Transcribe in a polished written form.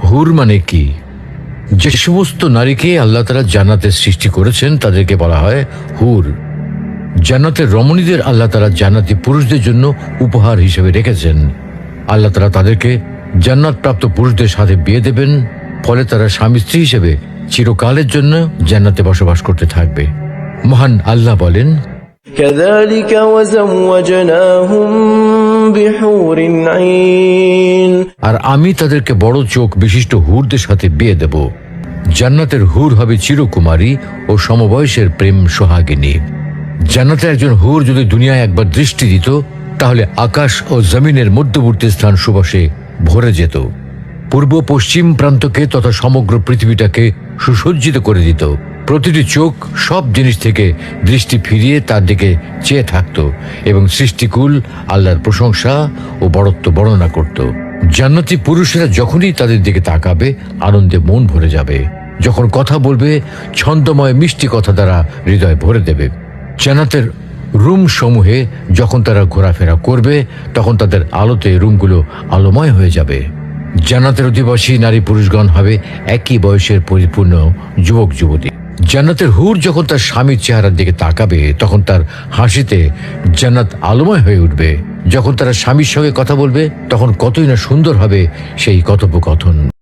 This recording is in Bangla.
হুর মানে কি? যে সমস্ত নারীকে আল্লাহ তাআলা জান্নাতে সৃষ্টি করেছেন তাদেরকে বলা হয় হুর। জান্নাতের রমণীদের আল্লাহ তাআলা জান্নাতি পুরুষদের জন্য উপহার হিসেবে রেখেছেন। আল্লাহ তাআলা তাদেরকে জান্নাত প্রাপ্ত পুরুষদের সাথে বিয়ে দেবেন, ফলে তারা স্বামী স্ত্রী হিসেবে চিরকালের জন্য জান্নাতে বসবাস করতে থাকবে। মহান আল্লাহ বলেন, كذلك وزوجناهم بحور عين আর আমি তাদেরকে বড় চোখ বিশিষ্ট হুরদের সাথে বিয়ে দেব। জান্নাতের হুর হবে চিরকুমারী ও সমবয়সের প্রেম সোহাগিনী। জান্নাতে একজন হুর যদি দুনিয়ায় একবার দৃষ্টি দিত, তাহলে আকাশ ও জমিনের মধ্যবর্তী স্থান সুবাসে ভরে যেত। পূর্ব পশ্চিম প্রান্তকে তথা সমগ্র পৃথিবীটাকে সুসজ্জিত করে দিত। প্রতিটি চোখ সব জিনিস থেকে দৃষ্টি ফিরিয়ে তার দিকে চেয়ে থাকত এবং সৃষ্টিকুল আল্লাহর প্রশংসা ও বড়ত্ব বর্ণনা করত। জান্নাতি পুরুষেরা যখনই তাদের দিকে তাকাবে, আনন্দে মন ভরে যাবে। যখন কথা বলবে, ছন্দময় মিষ্টি কথা দ্বারা হৃদয় ভরে দেবে। জান্নাতের রুম সমূহে যখন তারা ঘোরাফেরা করবে, তখন তাদের আলোতে রুমগুলো আলোময় হয়ে যাবে। জান্নাতের অধিবাসী নারী পুরুষগণ হবে একই বয়সের পরিপূর্ণ যুবক যুবতী। জান্নাতের হুর যখন তার স্বামীর চেহারার দিকে তাকাবে, তখন তার হাসিতে জান্নাত আলোময় হয়ে উঠবে। যখন তারা স্বামীর সঙ্গে কথা বলবে, তখন কতই না সুন্দর হবে সেই কথোপকথন।